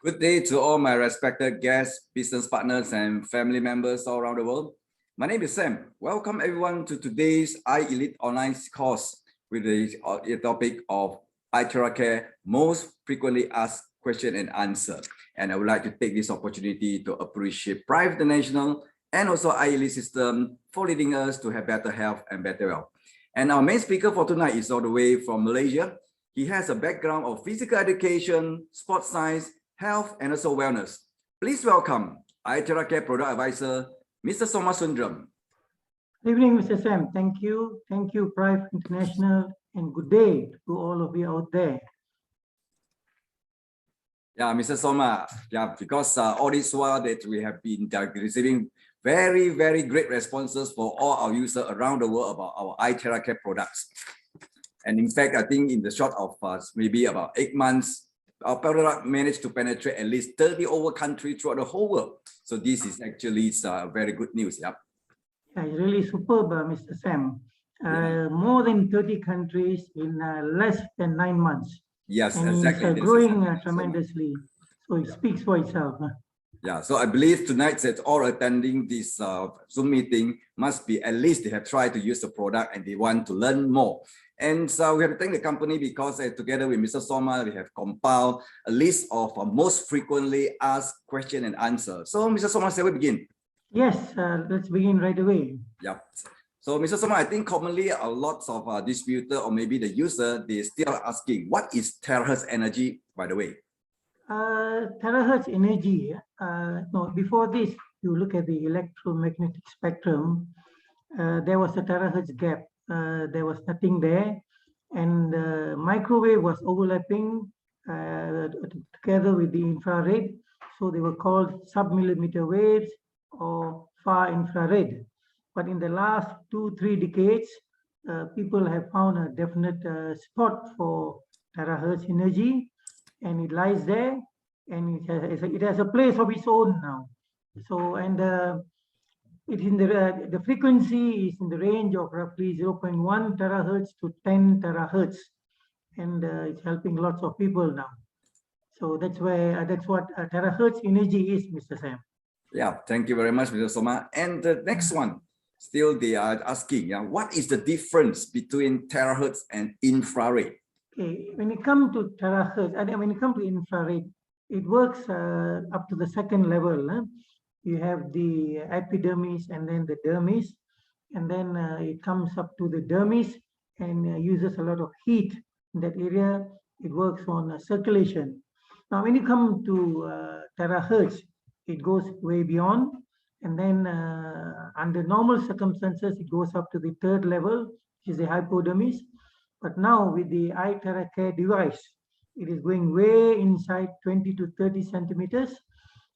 Good day to all my respected guests, business partners, and family members all around the world. My name is Sam. Welcome everyone to today's iElite online course with the topic of iTeracare, most frequently asked question and answer. And I would like to take this opportunity to appreciate Private National and also iElite system for leading us to have better health and better health. And our main speaker for tonight is all the way from Malaysia. He has a background of physical education, sports science, health, and also wellness. Please welcome iTeracare Product Advisor, Mr. Soma Sundram. Good evening, Mr. Sam. Thank you. Thank you, Private International, and good day to all of you out there. Yeah, Mr. Soma, yeah, because all this while that we have been receiving very, very great responses for all our users around the world about our iTeracare products. And in fact, I think in the short of maybe about 8 months, our product managed to penetrate at least 30 over countries throughout the whole world. So this is actually very good news. Yeah, it's really superb, Mr. Sam. More than 30 countries in less than 9 months. Yes, and exactly. It's growing tremendously. So it speaks for itself. Yeah, so I believe tonight that all attending this Zoom meeting must be at least they have tried to use the product and they want to learn more. And so we have to thank the company because together with Mr. Soma, we have compiled a list of most frequently asked question and answer. So Mr. Soma, shall we begin? Yes, let's begin right away. Yeah. So Mr. Soma, I think commonly a lot of distributor or maybe the user, they still asking, what is terahertz energy, by the way? Terahertz energy, no, before this, you look at the electromagnetic spectrum, there was a terahertz gap. There was nothing there, and microwave was overlapping together with the infrared, so they were called sub-millimeter waves or far infrared. But in the last 2-3 decades, people have found a definite spot for terahertz energy, and it lies there, and it has a place of its own now. So, and it in the frequency is in the range of roughly 0.1 terahertz to 10 terahertz, and it's helping lots of people now. So that's what terahertz energy is, Mr. Sam. Yeah, thank you very much, Mr. Soma. And the next one, still they are asking, yeah, what is the difference between terahertz and infrared? Okay, when it comes to terahertz, and when it comes to infrared, it works up to the second level. You have the epidermis and then the dermis, and then it comes up to the dermis and uses a lot of heat in that area. It works on circulation. Now, when you come to terahertz, it goes way beyond, and then under normal circumstances, it goes up to the third level, which is the hypodermis. But now with the iTeracare device, it is going way inside 20 to 30 centimeters.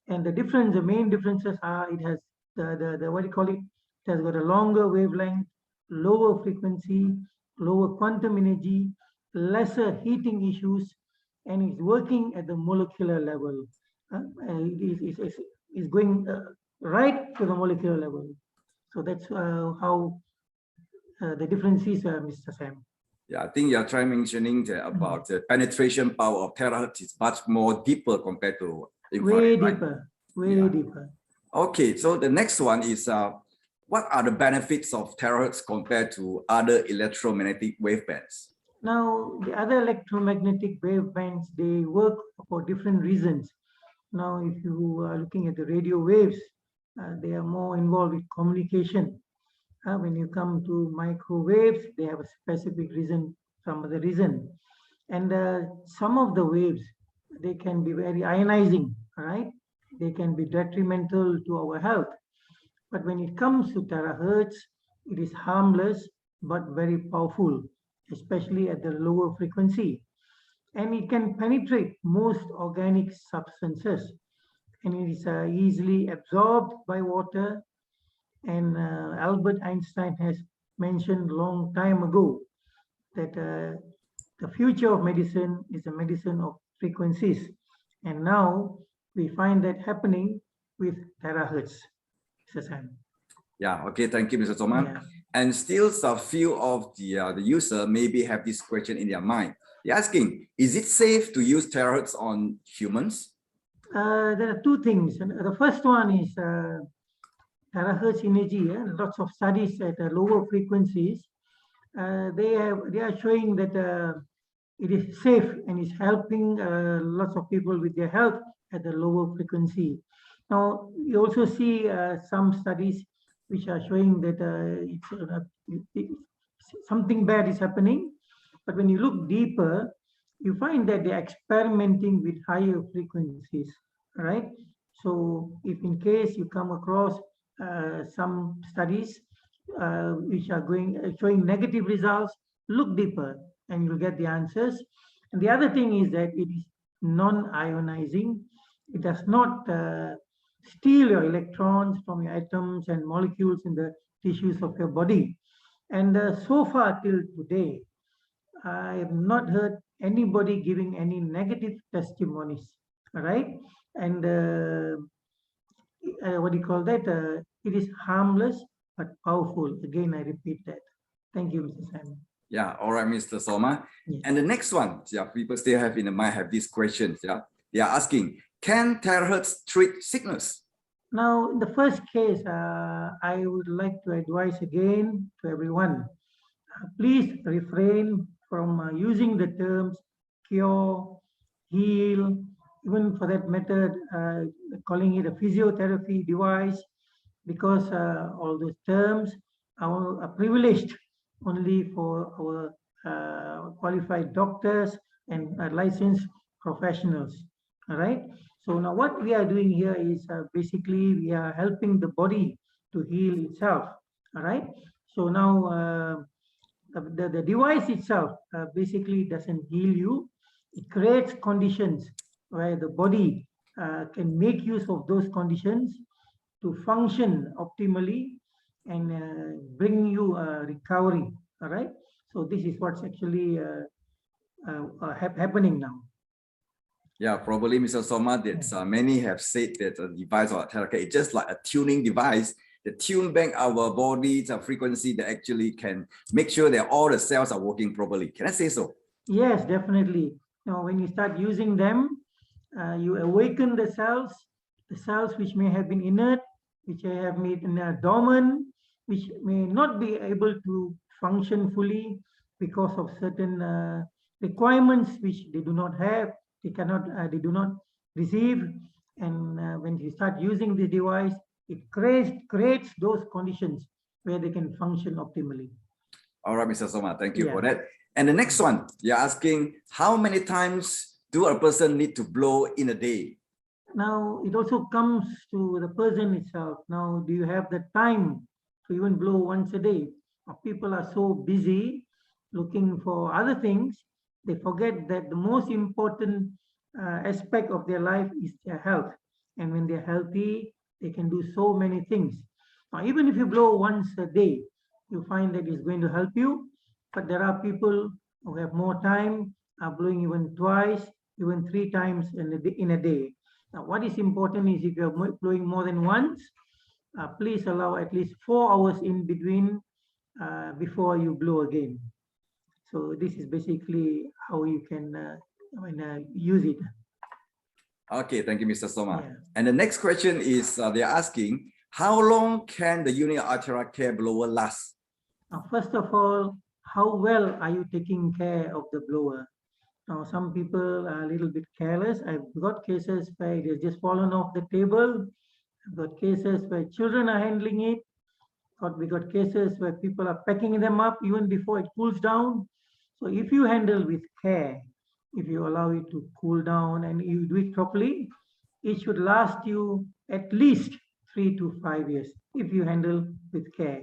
And the main differences are it has the what do you call it? It has got a longer wavelength, lower frequency, lower quantum energy, lesser heating issues, and it's working at the molecular level. It is going right to the molecular level. So that's how the difference is, Mr. Sam. Yeah, I think you're trying mentioning about the penetration power of terahertz is much more deeper compared to infrared, way deeper, right? Way deeper. Okay, so the next one is what are the benefits of terahertz compared to other electromagnetic wavebands? Now, the other electromagnetic wavebands, they work for different reasons. Now, if you are looking at the radio waves, they are more involved with communication. When you come to microwaves, they have a specific reason, some other reason. And some of the waves, they can be very ionizing, right? They can be detrimental to our health. But when it comes to terahertz, it is harmless, but very powerful, especially at the lower frequency. And it can penetrate most organic substances. And it is easily absorbed by water. And Albert Einstein has mentioned a long time ago that the future of medicine is a medicine of frequencies. And now we find that happening with terahertz. Yeah, okay, thank you, Mr. Soma. Yeah. And still a few of the user maybe have this question in their mind. They're asking, is it safe to use terahertz on humans? There are two things. And the first one is terahertz energy. Lots of studies at lower frequencies. They are showing that it is safe and is helping lots of people with their health at the lower frequency. Now, you also see some studies which are showing that something bad is happening. But when you look deeper, you find that they're experimenting with higher frequencies, right? So if in case you come across some studies which are showing negative results, look deeper and you'll get the answers. And the other thing is that it is non-ionizing. It does not steal your electrons from your atoms and molecules in the tissues of your body. And so far till today, I have not heard anybody giving any negative testimonies, right? And what do you call that? It is harmless but powerful. Again, I repeat that. Thank you, Mr. Sam. Yeah, all right, Mr. Soma. Yes. And the next one, yeah, people still have in the mind have these questions. Yeah, they are asking, can terahertz treat sickness? Now, in the first case, I would like to advise again to everyone, please refrain from using the terms cure, heal, even for that method, calling it a physiotherapy device, because all those terms are privileged only for our qualified doctors and licensed professionals. All right. So now what we are doing here is basically we are helping the body to heal itself. All right. So now the device itself basically doesn't heal you. It creates conditions where the body can make use of those conditions to function optimally and bring you recovery. All right. So this is what's actually happening now. Yeah, probably, Mr. Soma, that many have said that a device or Terahertz is just like a tuning device that tune back our body's frequency that actually can make sure that all the cells are working properly. Can I say so? Yes, definitely. Now, when you start using them, you awaken the cells which may have been inert, which have been dormant, which may not be able to function fully because of certain requirements which they do not have, they do not receive. And when you start using the device, it creates those conditions where they can function optimally. All right, Mr. Soma, thank you for that. And the next one, you're asking, how many times do a person need to blow in a day? Now, it also comes to the person itself. Now, do you have the time to even blow once a day? People are so busy looking for other things, they forget that the most important aspect of their life is their health. And when they're healthy, they can do so many things. Now, even if you blow once a day, you find that it's going to help you. But there are people who have more time, are blowing even twice, even 3 times in a day. Now, what is important is if you're blowing more than once, please allow at least 4 hours in between before you blow again. So this is basically how you can use it. Okay, thank you, Mr. Soma. Yeah. And the next question is they're asking, how long can the unit iTeracare blower last? Now, first of all, how well are you taking care of the blower? Now, some people are a little bit careless. I've got cases where it has just fallen off the table. I've got cases where children are handling it. We got cases where people are packing them up even before it cools down. So if you handle with care, if you allow it to cool down and you do it properly, it should last you at least 3 to 5 years if you handle with care.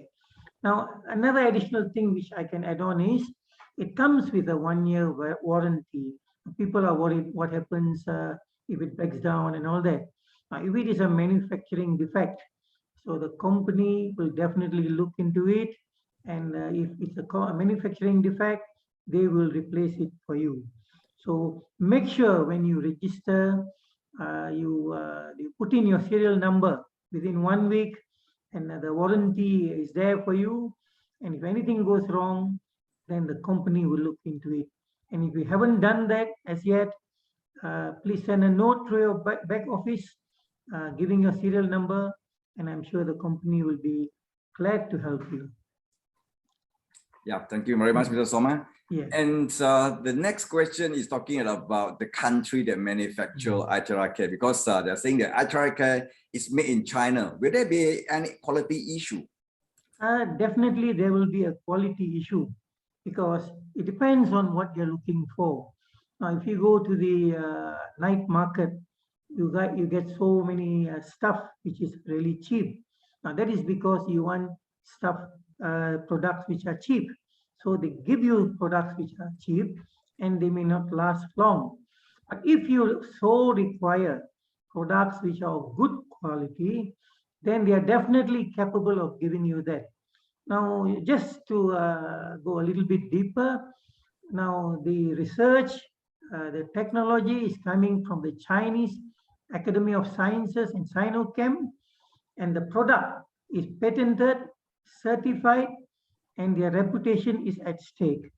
Now, another additional thing which I can add on is it comes with a 1-year warranty. People are worried what happens if it breaks down and all that. Now, if it is a manufacturing defect, so the company will definitely look into it. And if it's a manufacturing defect, they will replace it for you. So make sure when you register, you put in your serial number within 1 week, and the warranty is there for you. And if anything goes wrong, then the company will look into it. And if you haven't done that as yet, please send a note to your back office, giving your serial number, and I'm sure the company will be glad to help you. Yeah, thank you very much, Mr. Soma. Yes. And the next question is talking about the country that manufacture iTeracare, because they're saying that iTeracare is made in China. Will there be any quality issue? Definitely there will be a quality issue, because it depends on what you're looking for. Now, if you go to the night market, you get so many stuff which is really cheap. Now that is because you want stuff products which are cheap. So they give you products which are cheap and they may not last long. But if you so require products which are of good quality, then they are definitely capable of giving you that. Now, just to go a little bit deeper, now the research, the technology is coming from the Chinese Academy of Sciences and Sinochem, and the product is patented, certified, and their reputation is at stake.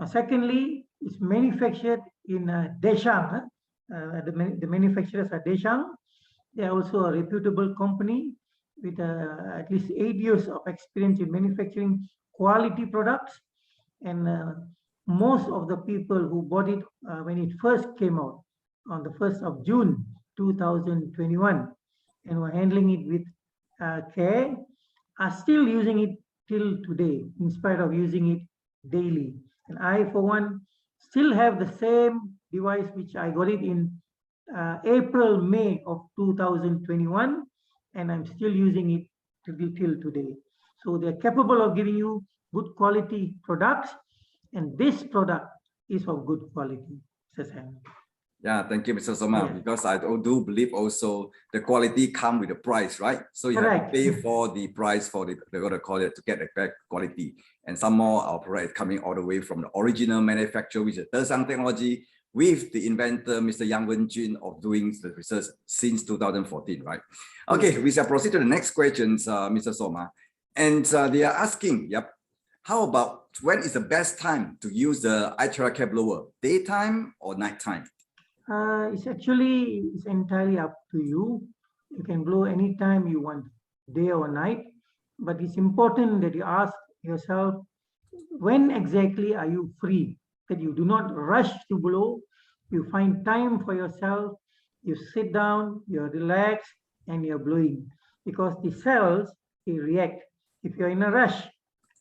Secondly, it's manufactured in Deschang. The manufacturers are Deschang. They are also a reputable company with at least 8 years of experience in manufacturing quality products. And most of the people who bought it when it first came out on the 1st of June 2021 and were handling it with care are still using it till today, in spite of using it daily. And I, for one, still have the same device which I got it in April, May of 2021, and I'm still using it till today. So they're capable of giving you good quality products, and this product is of good quality. Yeah, thank you, Mr. Soma, because I do believe also the quality come with the price, right? So you have to pay for the price for they're going to call it to get the back quality. And some more our product coming all the way from the original manufacturer, which is Terahertz technology, with the inventor, Mr. Yang Wenjun, of doing the research since 2014, right? Okay, we shall proceed to the next questions, Mr. Soma. And they are asking, how about when is the best time to use the iTeracare blower, daytime or nighttime? It's entirely up to you. You can blow anytime you want, day or night. But it's important that you ask yourself, when exactly are you free? That you do not rush to blow. You find time for yourself. You sit down, you're relaxed, and you're blowing. Because the cells, they react. If you're in a rush,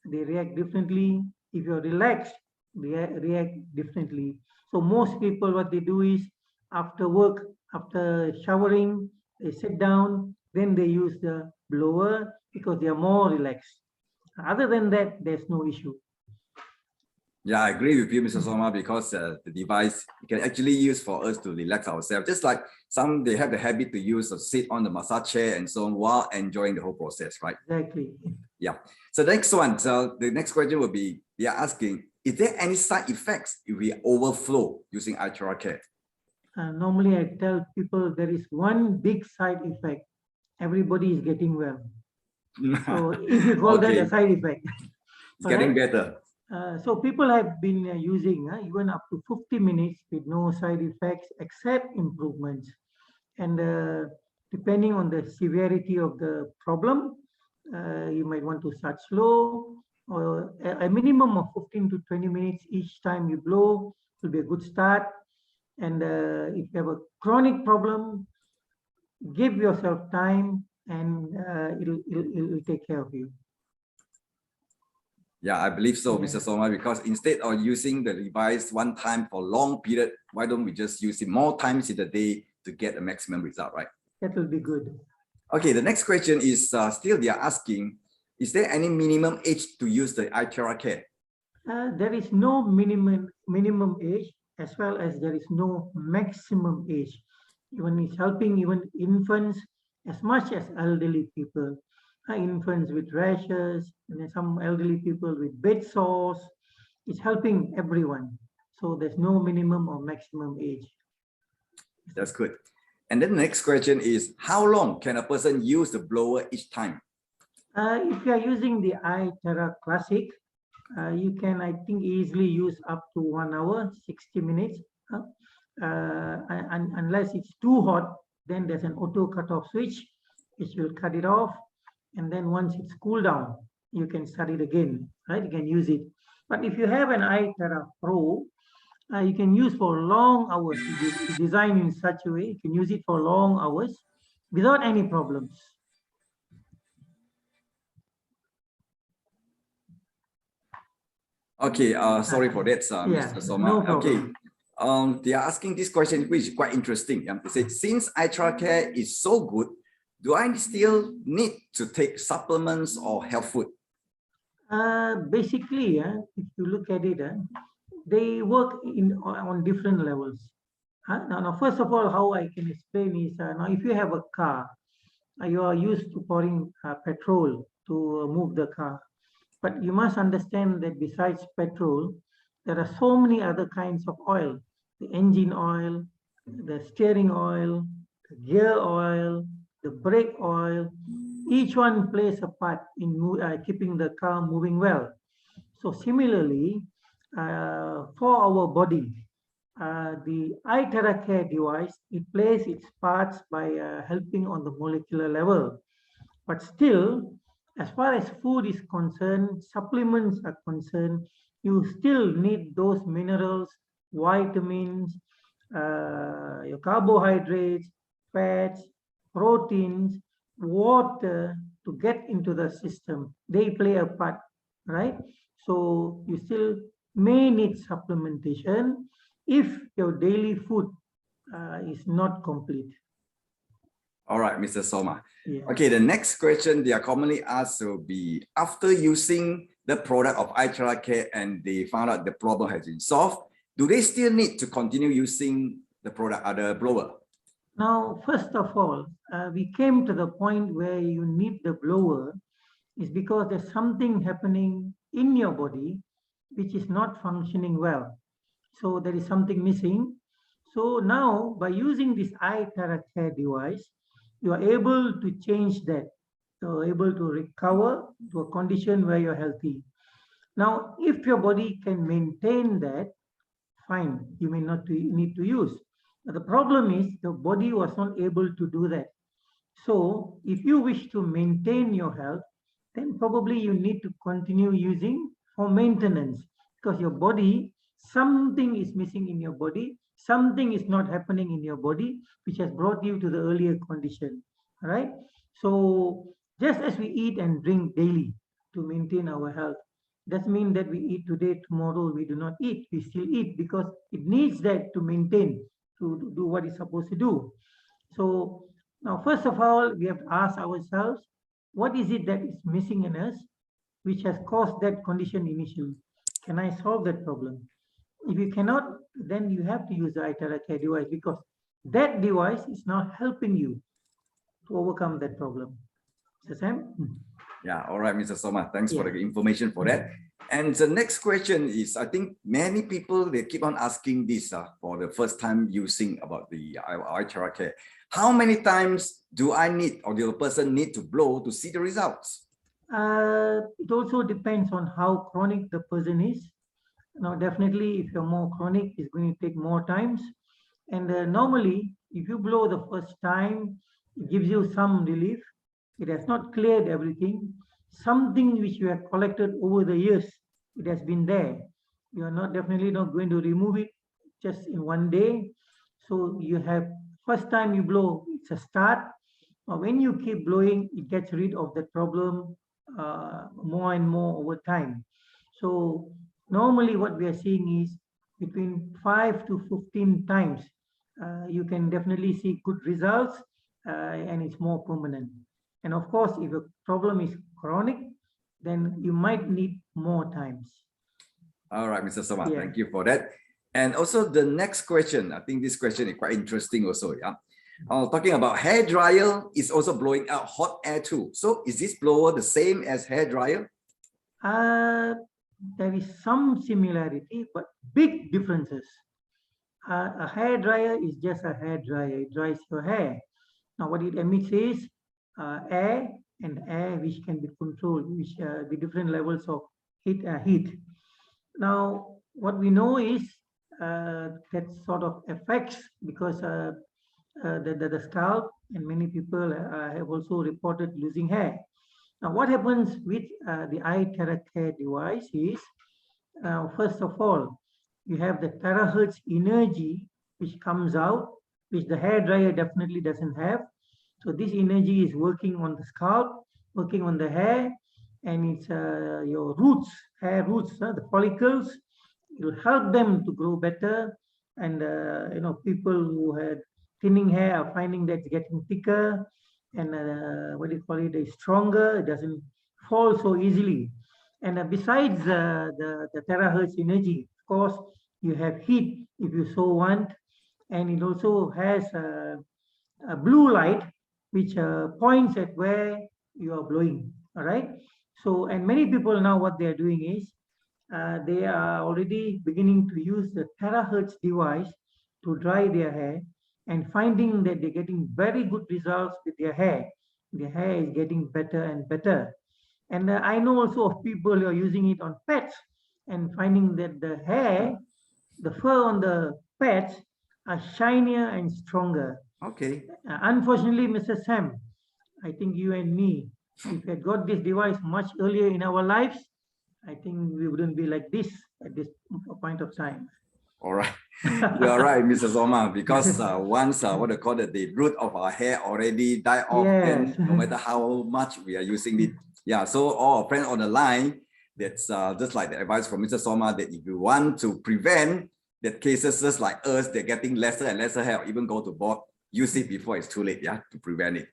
they react differently. If you're relaxed, they react differently. So most people, what they do is, after work, after showering, they sit down, then they use the blower because they are more relaxed. Other than that, there's no issue. Yeah, I agree with you, Mr. Soma, because the device can actually use for us to relax ourselves. Just like some, they have the habit to use or sit on the massage chair and so on while enjoying the whole process, right? Exactly. Yeah. So the next one, so the next question will be, they are asking, is there any side effects if we overflow using iTeracare? Normally, I tell people there is one big side effect. Everybody is getting well. So if you call that a side effect. It's getting better. So people have been using even up to 50 minutes with no side effects except improvements. And depending on the severity of the problem, you might want to start slow, or a minimum of 15 to 20 minutes each time you blow will be a good start. And if you have a chronic problem, give yourself time and it'll take care of you. Yeah, I believe so, Mr. Soma, because instead of using the device one time for long period, why don't we just use it more times in the day to get the maximum result, right? That will be good. Okay, the next question is still they are asking, is there any minimum age to use the iTeracare? There is no minimum age, as well as there is no maximum age. Even it's helping even infants as much as elderly people. Infants with rashes, and some elderly people with bed sores. It's helping everyone. So there's no minimum or maximum age. That's good. And then the next question is, how long can a person use the blower each time? If you are using the iTeracare Classic, you can, I think, easily use up to 1 hour, 60 minutes. unless it's too hot, then there's an auto cut-off switch, which will cut it off. And then once it's cooled down, you can start it again, right? You can use it. But if you have an iTerra Pro, you can use for long hours. It's designed in such a way, you can use it for long hours without any problems. Okay, sorry for that, Yeah, Mr. Soma. no Okay, problem. they are asking this question, which is quite interesting. They say, since iTeracare is so good, do I still need to take supplements or health food? Basically, if you look at it, they work on different levels. Now, first of all, how I can explain is now if you have a car, you are used to pouring petrol to move the car. But you must understand that besides petrol, there are so many other kinds of oil: the engine oil, the steering oil, the gear oil, the brake oil. Each one plays a part in keeping the car moving well. So similarly, for our body, the iTeracare device, it plays its parts by helping on the molecular level. But still, as far as food is concerned, supplements are concerned, you still need those minerals, vitamins, your carbohydrates, fats, proteins, water to get into the system. They play a part, right? So you still may need supplementation if your daily food is not complete. All right, Mr. Soma. Yeah. Okay, the next question they are commonly asked will be, after using the product of iTeracare and they found out the problem has been solved, do they still need to continue using the product, the blower? Now, first of all, we came to the point where you need the blower is because there's something happening in your body which is not functioning well. So there is something missing. So now, by using this iTeracare device, you are able to change that. You're able to recover to a condition where you're healthy. Now, if your body can maintain that, fine, you may not need to use. But the problem is your body was not able to do that. So if you wish to maintain your health, then probably you need to continue using for maintenance, because your body, something is missing in your body, something is not happening in your body, which has brought you to the earlier condition, right? So just as we eat and drink daily to maintain our health, doesn't mean that we eat today, tomorrow we do not eat. We still eat because it needs that to maintain, to do what it's supposed to do. So now, first of all, we have to ask ourselves, what is it that is missing in us, which has caused that condition initially? Can I solve that problem? If you cannot, then you have to use the iTeracare device, because that device is now helping you to overcome that problem. Mr. Sam? Yeah, all right, Mr. Soma. Thanks for Yeah. the information for that. And the next question is, I think many people, they keep on asking this for the first time using about the iTeracare. How many times do I need, or the person need to blow to see the results? It also depends on how chronic the person is. Now, definitely, if you're more chronic, it's going to take more times. And normally, if you blow the first time, it gives you some relief. It has not cleared everything. Something which you have collected over the years, it has been there. You are not definitely not going to remove it just in one day. So you have, first time you blow, it's a start. When you keep blowing, it gets rid of the problem more and more over time. So normally what we are seeing is between 5 to 15 times, you can definitely see good results, and it's more permanent. And of course, if a problem is chronic, then you might need more times. All right, Mr. Soma, Yeah. thank you for that. And also the next question, I think this question is quite interesting also. Yeah. Talking about hair dryer is also blowing out hot air too. So is this blower the same as hair dryer? There is some similarity, but big differences. A hair dryer is just a hair dryer. It dries your hair. Now, what it emits is air, and air which can be controlled, which the different levels of heat. Now, what we know is that sort of affects because the scalp, and many people have also reported losing hair. Now, what happens with the iTeracare device is, first of all, you have the terahertz energy which comes out, which the hair dryer definitely doesn't have. So this energy is working on the scalp, working on the hair, and it's your roots, hair roots, the follicles. It will help them to grow better. And people who had thinning hair are finding that it's getting thicker, and what do you call it? It's stronger. It doesn't fall so easily. And besides the terahertz energy, of course, you have heat if you so want, and it also has a blue light which points at where you are blowing. All right. So, and many people now what they are doing is they are already beginning to use the terahertz device to dry their hair, and finding that they're getting very good results with their hair. Their hair is getting better and better. And I know also of people who are using it on pets and finding that the hair, the fur on the pets are shinier and stronger. Okay. Unfortunately, Mr. Sam, I think you and me, if we had got this device much earlier in our lives, I think we wouldn't be like this at this point of time. All right. You are right, Mr. Soma, because once what they call it, the root of our hair already die off, Yes. then no matter how much we are using it. Yeah, so all our friends on the line, that's just like the advice from Mr. Soma, that if you want to prevent that cases just like us, they're getting lesser and lesser hair, or even go to bald, use it before it's too late, yeah, to prevent it,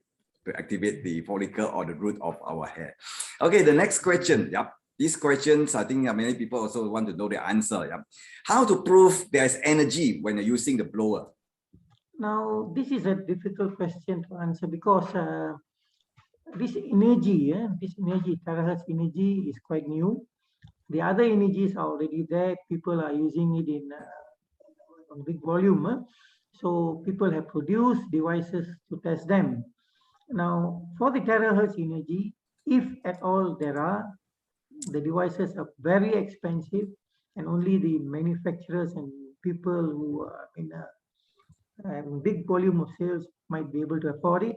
to activate the follicle or the root of our hair. Okay, the next question, yeah. These questions, I think many people also want to know the answer. Yeah. How to prove there's energy when you're using the blower? Now, this is a difficult question to answer because this energy, terahertz energy is quite new. The other energies are already there. People are using it in big volume. So people have produced devices to test them. Now, for the terahertz energy, if at all there are, the devices are very expensive, and only the manufacturers and people who are having big volume of sales might be able to afford it.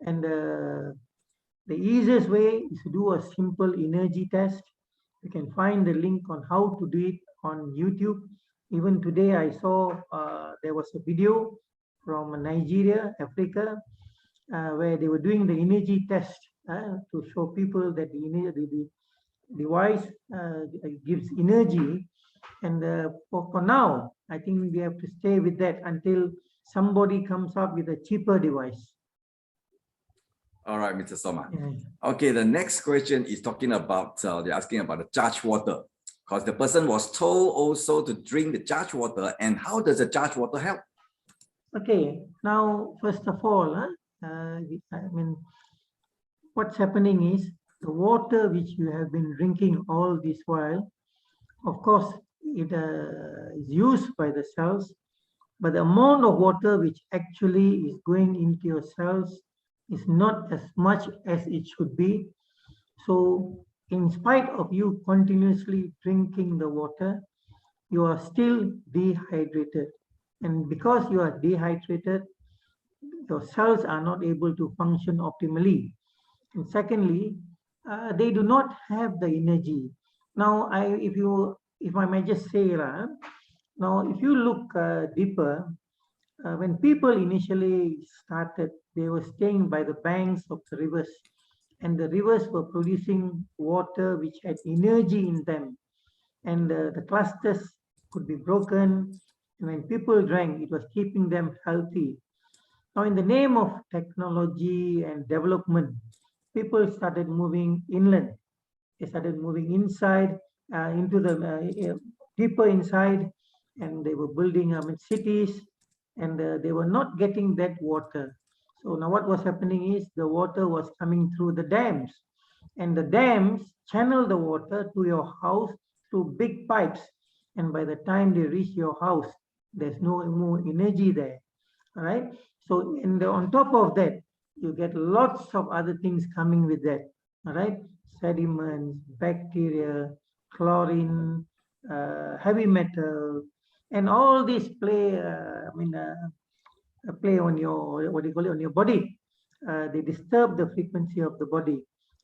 And the easiest way is to do a simple energy test. You can find the link on how to do it on YouTube. Even today, I saw there was a video from Nigeria, Africa, where they were doing the energy test to show people that the device gives energy. And for now, I think we have to stay with that until somebody comes up with a cheaper device. All right, Mr. Soma. Yeah. Okay, the next question is talking about, they're asking about the charged water, because the person was told also to drink the charged water, and how does the charged water help? Okay, now, first of all, I mean, what's happening is the water which you have been drinking all this while, of course, it is used by the cells, but the amount of water which actually is going into your cells is not as much as it should be. So in spite of you continuously drinking the water, you are still dehydrated. And because you are dehydrated, your cells are not able to function optimally. And secondly, they do not have the energy. Now, if I may just say, now if you look deeper, when people initially started, they were staying by the banks of the rivers, and the rivers were producing water which had energy in them, and the clusters could be broken, and when people drank, it was keeping them healthy. Now, in the name of technology and development, people started moving inland. They started moving inside, into the deeper inside, and they were building cities, and they were not getting that water. So now what was happening is the water was coming through the dams, and the dams channel the water to your house through big pipes. And by the time they reach your house, there's no more energy there. All right. So on top of that, you get lots of other things coming with that. All right. Sediments, bacteria, chlorine, heavy metal, And all these play, play on your, what do you call it, on your body. They disturb the frequency of the body.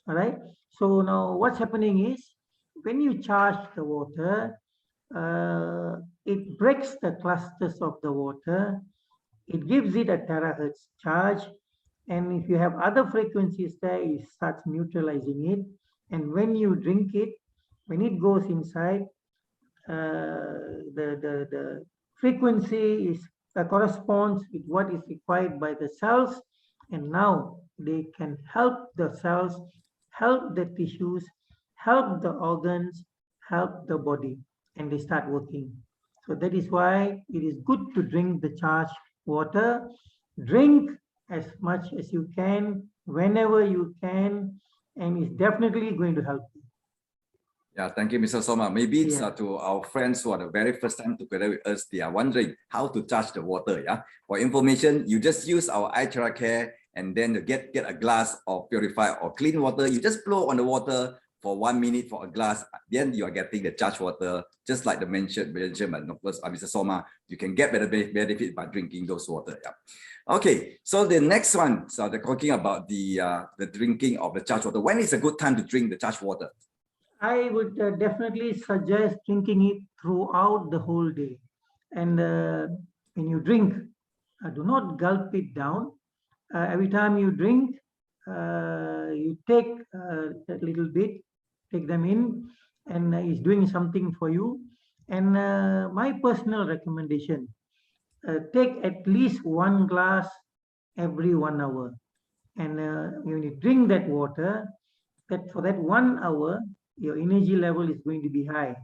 All right. So now what's happening is when you charge the water, it breaks the clusters of the water. It gives it a terahertz charge. And if you have other frequencies there, it starts neutralizing it. And when you drink it, when it goes inside, the frequency is corresponds with what is required by the cells, and now they can help the cells, help the tissues, help the organs, help the body, and they start working. So that is why it is good to drink the charged water. Drink as much as you can, whenever you can, and it's definitely going to help you. Yeah, thank you, Mr. Soma. Maybe it's Yeah. to our friends who are the very first time together with us, they are wondering how to charge the water. Yeah, for information, you just use our iTeracare, and then you get a glass of purified or clean water. You just blow on the water for 1 minute for a glass. Then you are getting the charged water, just like the mentioned by Mr. Soma. You can get better benefit by drinking those water. Yeah. Okay, so the next one, so they're talking about the drinking of the charged water. When is a good time to drink the charged water? I would definitely suggest drinking it throughout the whole day. And when you drink, do not gulp it down. Every time you drink, you take a little bit, take them in, and it's doing something for you. And my personal recommendation, take at least one glass every 1 hour. And when you drink that water, that for that 1 hour, your energy level is going to be high.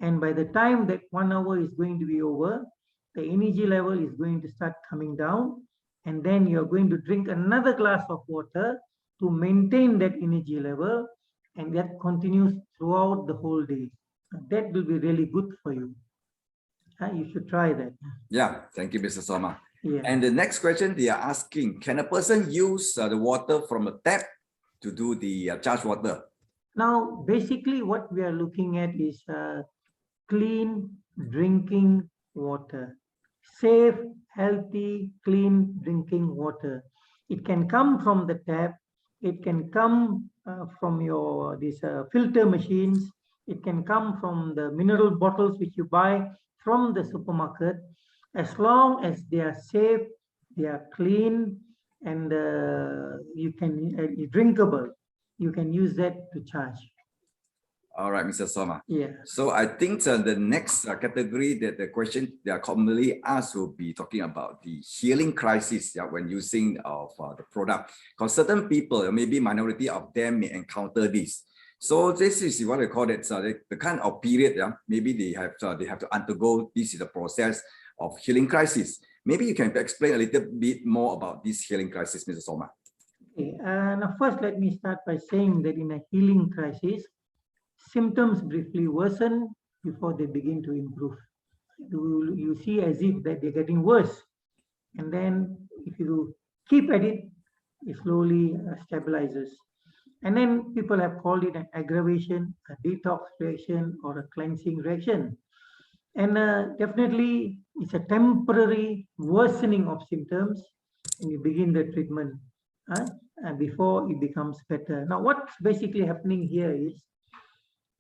And by the time that 1 hour is going to be over, the energy level is going to start coming down. And then you're going to drink another glass of water to maintain that energy level. And that continues throughout the whole day. That will be really good for you. You should try that. Yeah, thank you, Mr. Soma. Yeah. And the next question they are asking, can a person use the water from a tap to do the charged water? Now, basically what we are looking at is clean drinking water. Safe, healthy, clean drinking water. It can come from the tap. It can come from your these filter machines. It can come from the mineral bottles which you buy from the supermarket. As long as they are safe, they are clean, and you can drinkable, you can use that to charge. All right, Mr. Soma. Yeah. So I think the next category that the question they are commonly asked will be talking about the healing crisis, yeah, when using of the product. Because certain people, maybe minority of them, may encounter this. So this is what they call it, the kind of period, yeah, maybe they have to undergo. This is the process of healing crisis. Maybe you can explain a little bit more about this healing crisis, Mr. Soma. Okay. Now first, let me start by saying that in a healing crisis, symptoms briefly worsen before they begin to improve. You see as if that they're getting worse. And then if you keep at it, it slowly stabilizes. And then people have called it an aggravation, a detox reaction, or a cleansing reaction. And definitely it's a temporary worsening of symptoms and you begin the treatment and before it becomes better. Now what's basically happening here is,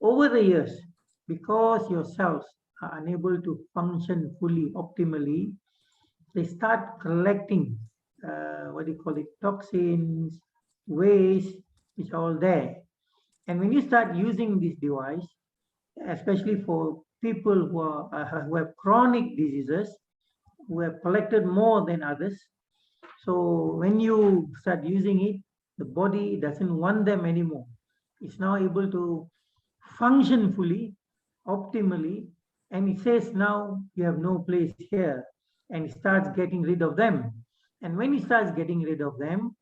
over the years, because your cells are unable to function fully, optimally, they start collecting, what do you call it, toxins, waste, which are all there. And when you start using this device, especially for people who have chronic diseases, who have collected more than others, so when you start using it, the body doesn't want them anymore. It's now able to function fully, optimally, and it says now you have no place here, and it starts getting rid of them. And when it starts getting rid of them,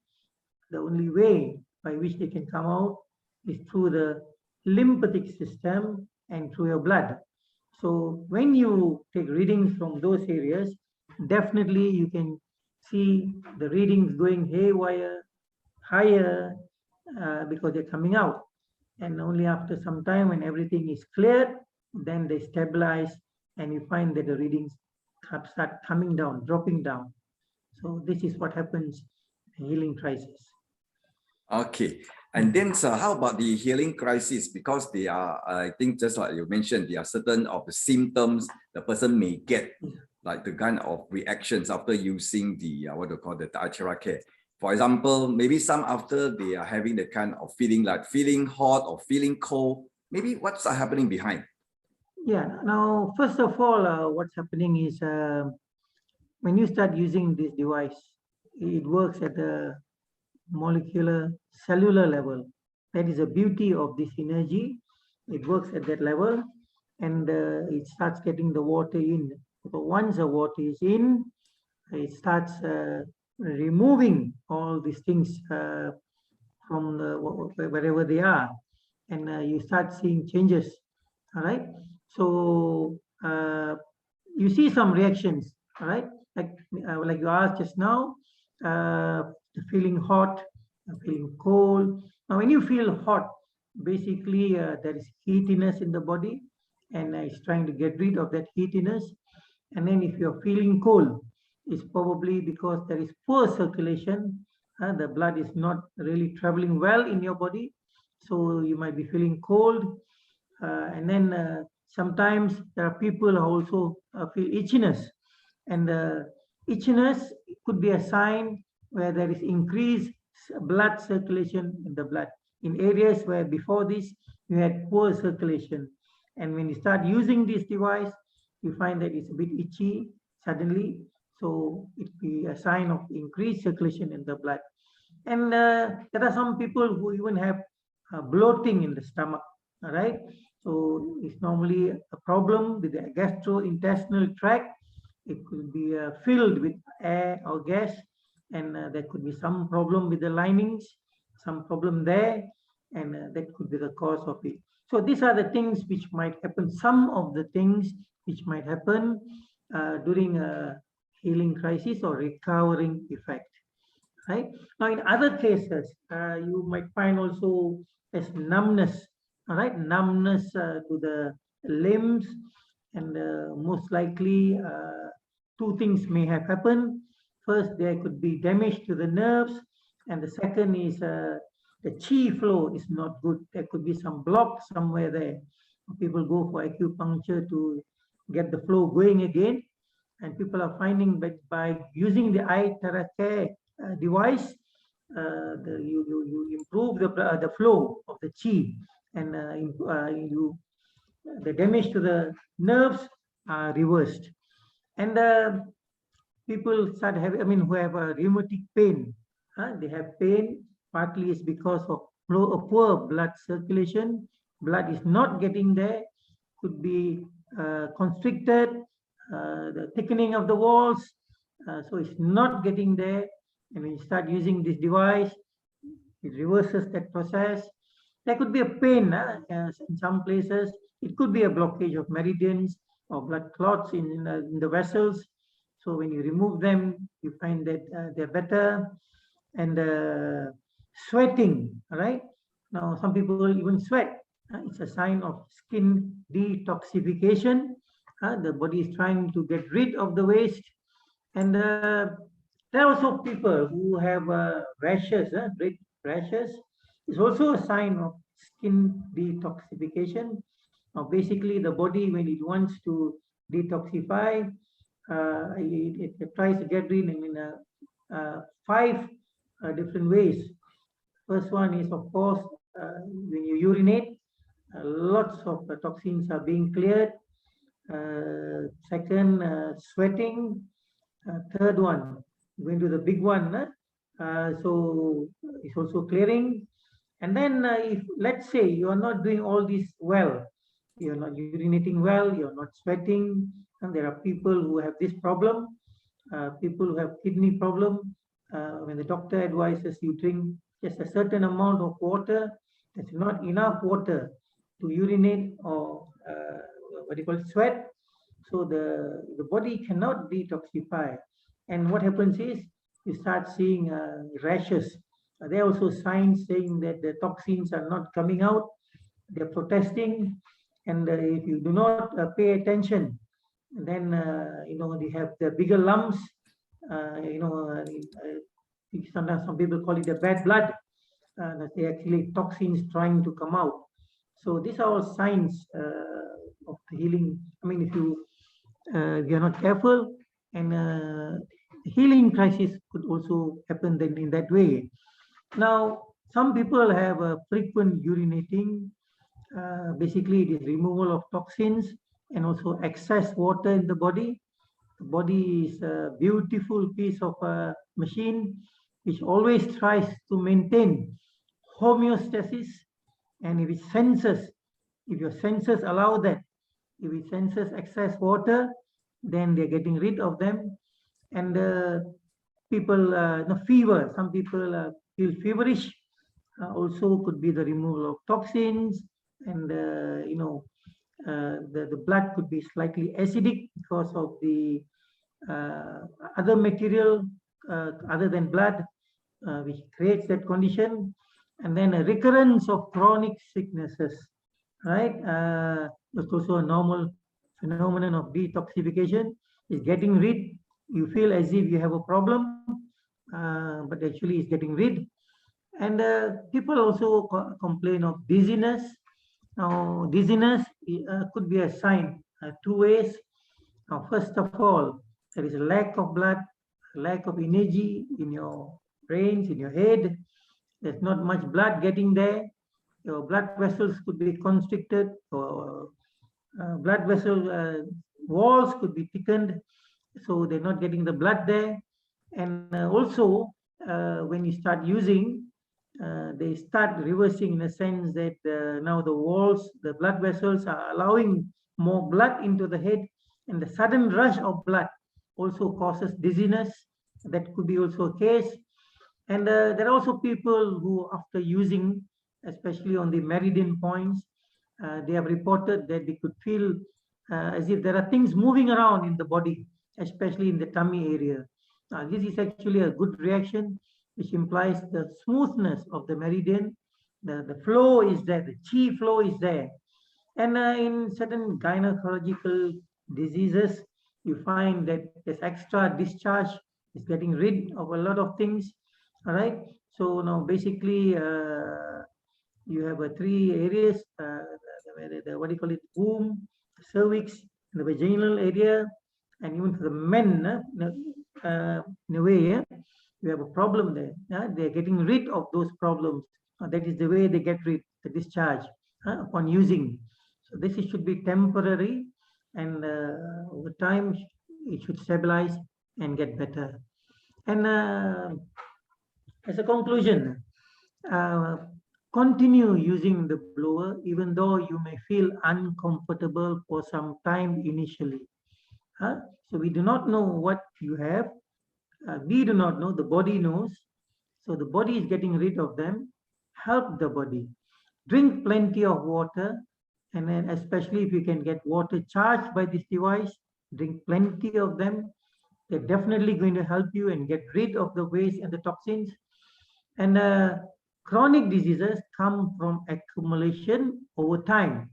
the only way by which they can come out is through the lymphatic system and through your blood. So when you take readings from those areas, definitely you can see the readings going haywire, higher, because they're coming out. And only after some time, when everything is cleared, then they stabilize and you find that the readings start coming down, dropping down. So this is what happens in healing crisis. Okay. And then, so how about the healing crisis? Because they are, I think, just like you mentioned, there are certain of the symptoms the person may get, like the kind of reactions after using the what do you call the iTeracare. For example, maybe some after they are having the kind of feeling like feeling hot or feeling cold. Maybe what's happening behind? Yeah. Now, first of all, what's happening is when you start using this device, it works at the molecular cellular level. That is the beauty of this energy. It works at that level, and it starts getting the water in. So once the water is in, it starts removing all these things from wherever they are, and you start seeing changes. All right. So you see some reactions. All right. Like you asked just now, feeling hot, feeling cold. Now, when you feel hot, basically there is heatiness in the body, and it's trying to get rid of that heatiness. And then if you're feeling cold, it's probably because there is poor circulation. The blood is not really traveling well in your body, so you might be feeling cold. And then sometimes there are people who also feel itchiness, and itchiness could be a sign where there is increased blood circulation in the blood in areas where before this you had poor circulation. And when you start using this device, you find that it's a bit itchy suddenly, so it be a sign of increased circulation in the blood. And there are some people who even have bloating in the stomach. All right, so it's normally a problem with the gastrointestinal tract. It could be filled with air or gas, and there could be some problem with the linings, some problem there, and that could be the cause of it. So these are the things which might happen, some of the things which might happen during a healing crisis or recovering effect. Right? Now, in other cases, you might find also as numbness, all right, numbness to the limbs, and most likely two things may have happened. First, there could be damage to the nerves, and the second is the chi flow is not good. There could be some block somewhere there. People go for acupuncture to get the flow going again, and people are finding that by using the iTeracare device, you improve the flow of the chi, and the damage to the nerves are reversed. And people start having, who have a rheumatic pain, they have pain, partly is because of poor blood circulation. Blood is not getting there, could be constricted, the thickening of the walls, so it's not getting there. And when you start using this device, it reverses that process. There could be a pain in some places. It could be a blockage of meridians or blood clots in the vessels. So when you remove them, you find that they're better. And sweating, all right? Now, some people even sweat. It's a sign of skin detoxification. The body is trying to get rid of the waste. And there are also people who have rashes, red rashes. It's also a sign of skin detoxification. Now, basically, the body, when it wants to detoxify, it tries to get rid in 5 different ways. First one is, of course, when you urinate, lots of toxins are being cleared. Second, sweating. Third one, going to the big one. So it's also clearing. And then if, let's say, you are not doing all this well, you're not urinating well, you're not sweating, and there are people who have this problem, people who have kidney problem. When the doctor advises you drink just a certain amount of water, that's not enough water to urinate or what do you call it, sweat. So the body cannot detoxify. And what happens is you start seeing rashes. There are also signs saying that the toxins are not coming out. They're protesting. And if you do not pay attention, And then, they have the bigger lumps, sometimes some people call it the bad blood. That they actually toxins trying to come out. So these are all signs of the healing. I mean, if you're not careful, and healing crisis could also happen then in that way. Now, some people have a frequent urinating. Basically, it is removal of toxins and also excess water in the body. The body is a beautiful piece of a machine which always tries to maintain homeostasis. And if your senses allow that, if it senses excess water, then they're getting rid of them. And people, fever, some people feel feverish, also could be the removal of toxins. And, the blood could be slightly acidic because of the other material other than blood, which creates that condition. And then a recurrence of chronic sicknesses, right? That's also a normal phenomenon of detoxification, is getting rid. You feel as if you have a problem, but actually it's getting rid. And people also complain of dizziness. Now, dizziness could be a sign, two ways. Now, first of all, there is a lack of blood, lack of energy in your brains, in your head. There's not much blood getting there. Your blood vessels could be constricted, or blood vessel walls could be thickened, so they're not getting the blood there. And also, when you start using, they start reversing in a sense that now the walls, the blood vessels are allowing more blood into the head, and the sudden rush of blood also causes dizziness. That could be also a case. And there are also people who, after using, especially on the meridian points, they have reported that they could feel as if there are things moving around in the body, especially in the tummy area. This is actually a good reaction, which implies the smoothness of the meridian. The flow is there, the chi flow is there. And in certain gynecological diseases, you find that there's extra discharge, is getting rid of a lot of things. All right. So now basically, you have three areas, what do you call it, womb, cervix, the vaginal area, and even for the men, in a way, yeah, you have a problem there. They're getting rid of those problems. That is the way they get rid, the discharge upon using. So this should be temporary, and over time it should stabilize and get better. And as a conclusion, continue using the blower even though you may feel uncomfortable for some time initially. So we do not know what you have. We do not know, the body knows. So the body is getting rid of them. Help the body. Drink plenty of water, and then especially if you can get water charged by this device, drink plenty of them. They're definitely going to help you and get rid of the waste and the toxins. And chronic diseases come from accumulation over time.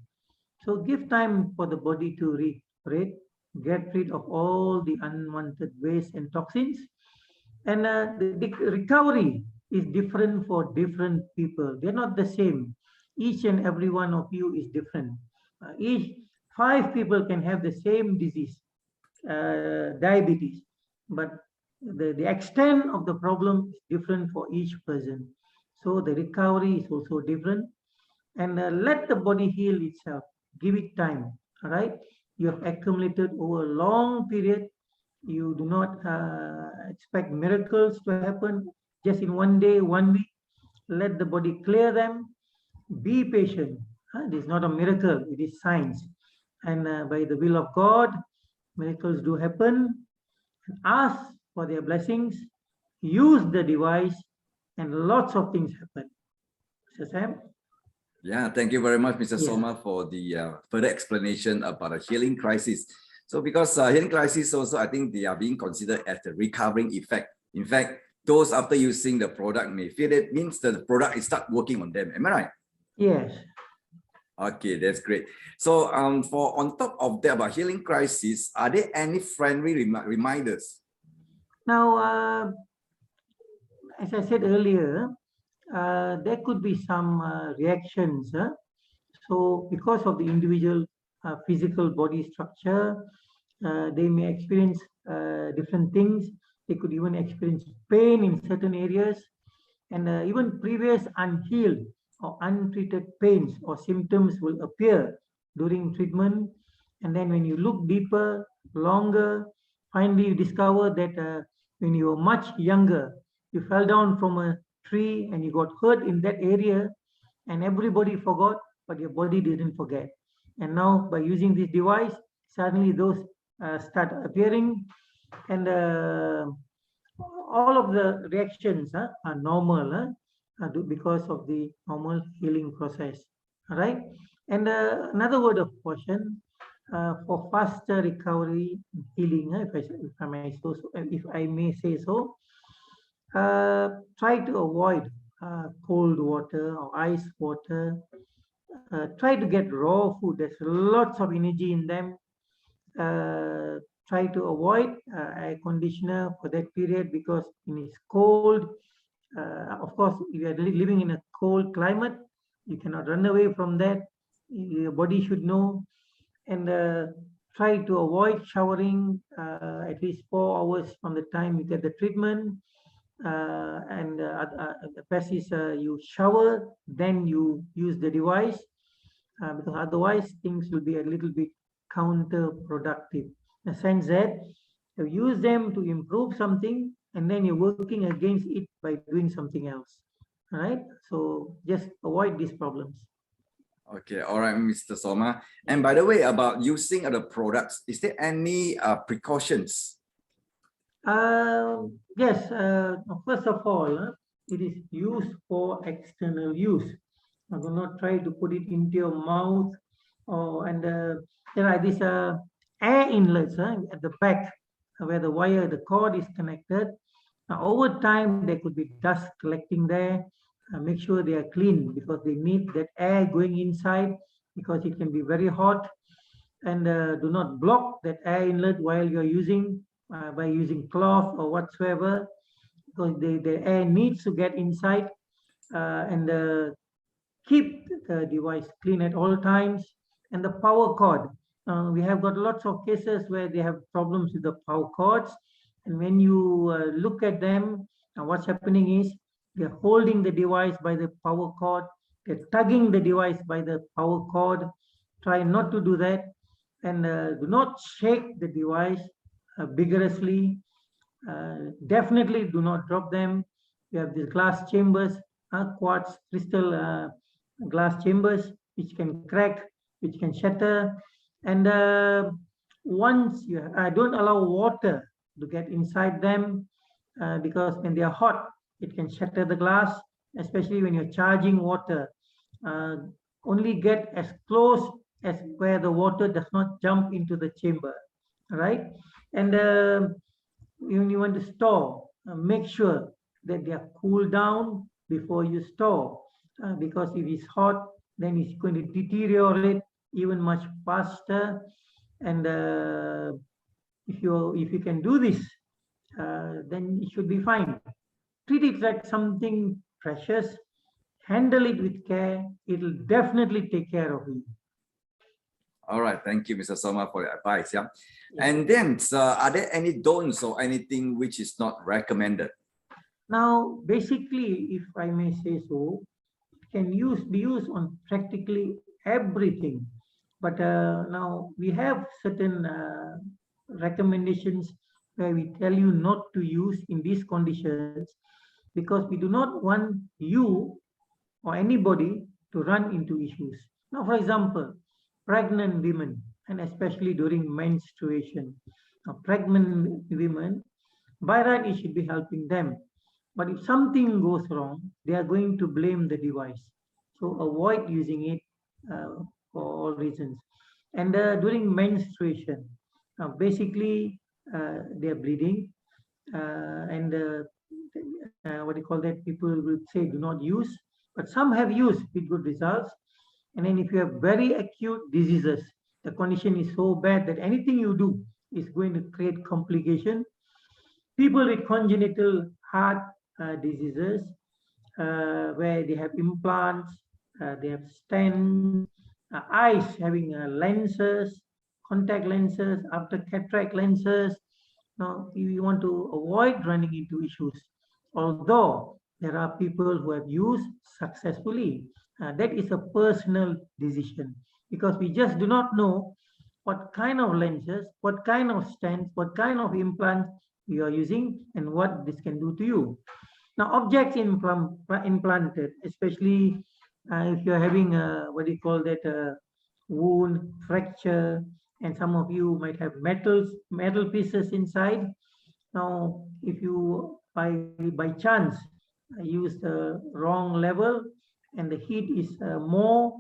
So give time for the body to recuperate, get rid of all the unwanted waste and toxins. And the recovery is different for different people. They're not the same. Each and every one of you is different. Each 5 people can have the same disease, diabetes, but the extent of the problem is different for each person. So the recovery is also different. And let the body heal itself. Give it time. All right. You have accumulated over a long period. You do not expect miracles to happen just in one day, 1 week. Let the body clear them. Be patient. It is not a miracle, it is science. And by the will of God, miracles do happen. Ask for their blessings. Use the device, and lots of things happen. Mr. Sam? Yeah, thank you very much, Mr. Soma, for the further explanation about the healing crisis. So because healing crisis also, I think they are being considered as the recovering effect. In fact, those after using the product may feel it means that the product is start working on them. Am I right? Yes. Okay, that's great. So for on top of that about healing crisis, are there any friendly reminders? Now, as I said earlier, there could be some reactions. So, because of the individual physical body structure, they may experience different things. They could even experience pain in certain areas, and even previous unhealed or untreated pains or symptoms will appear during treatment. And then, when you look deeper, longer, finally you discover that when you were much younger, you fell down from a tree and you got hurt in that area, and everybody forgot, but your body didn't forget. And now, by using this device, suddenly those start appearing, and all of the reactions are normal because of the normal healing process. All right. And another word of caution for faster recovery and healing, if I may say so, try to avoid cold water or ice water. Try to get raw food. There's lots of energy in them. uh, Try to avoid air conditioner for that period because when it's cold, of course, if you are living in a cold climate, you cannot run away from that. Your body should know. And try to avoid showering at least 4 hours from the time you get the treatment. And the best is you shower, then you use the device, because otherwise things will be a little bit counterproductive. In the sense that you use them to improve something and then you're working against it by doing something else. All right. So just avoid these problems. Okay, all right, Mr. Soma. And by the way, about using other products, is there any precautions? Yes. First of all, it is used for external use. Do not try to put it into your mouth. And there are these air inlets at the back where the wire, the cord is connected. Now, over time, there could be dust collecting there. Make sure they are clean because they need that air going inside because it can be very hot. And do not block that air inlet while you're using by using cloth or whatsoever, because the air needs to get inside. And keep the device clean at all times. And the power cord, we have got lots of cases where they have problems with the power cords. And when you look at them, what's happening is they're holding the device by the power cord, they're tugging the device by the power cord. Try not to do that. And do not shake the device vigorously. Definitely do not drop them. You have these glass chambers, quartz crystal glass chambers, which can crack, which can shatter. And once you don't allow water to get inside them, because when they are hot, it can shatter the glass, especially when you're charging water. Uh, Only get as close as where the water does not jump into the chamber, right? And when you want to store, make sure that they are cooled down before you store, because if it's hot, then it's going to deteriorate even much faster. And if you can do this, then it should be fine. Treat it like something precious. Handle it with care. It'll definitely take care of you. All right, thank you, Mr. Soma, for your advice. Yeah. Yeah. And then, are there any don'ts or anything which is not recommended? Now, basically, if I may say so, it can be used on practically everything. But now we have certain recommendations where we tell you not to use in these conditions because we do not want you or anybody to run into issues. Now, for example, pregnant women, and especially during menstruation. Now, pregnant women, by right, it should be helping them. But if something goes wrong, they are going to blame the device. So avoid using it for all reasons. And during menstruation, basically they are bleeding, and what do you call that? People will say do not use, but some have used with good results. And then if you have very acute diseases, the condition is so bad that anything you do is going to create complication. People with congenital heart diseases, where they have implants, they have stents, eyes having lenses, contact lenses, after cataract lenses. Now, we want to avoid running into issues. Although there are people who have used successfully, that is a personal decision, because we just do not know what kind of lenses, what kind of stents, what kind of implants you are using, and what this can do to you. Now, objects implanted, especially if you're having a, what do you call that, a wound, fracture, and some of you might have metal pieces inside. Now, if you by chance use the wrong level and the heat is more,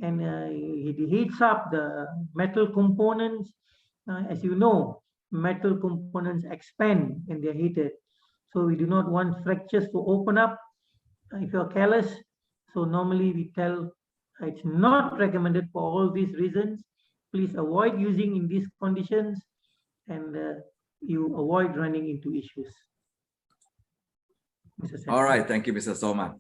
and it heats up the metal components, as you know, metal components expand when they're heated. So we do not want fractures to open up if you're careless. So normally we tell it's not recommended for all these reasons. Please avoid using in these conditions, and you avoid running into issues. All right, thank you, Mr. Soma.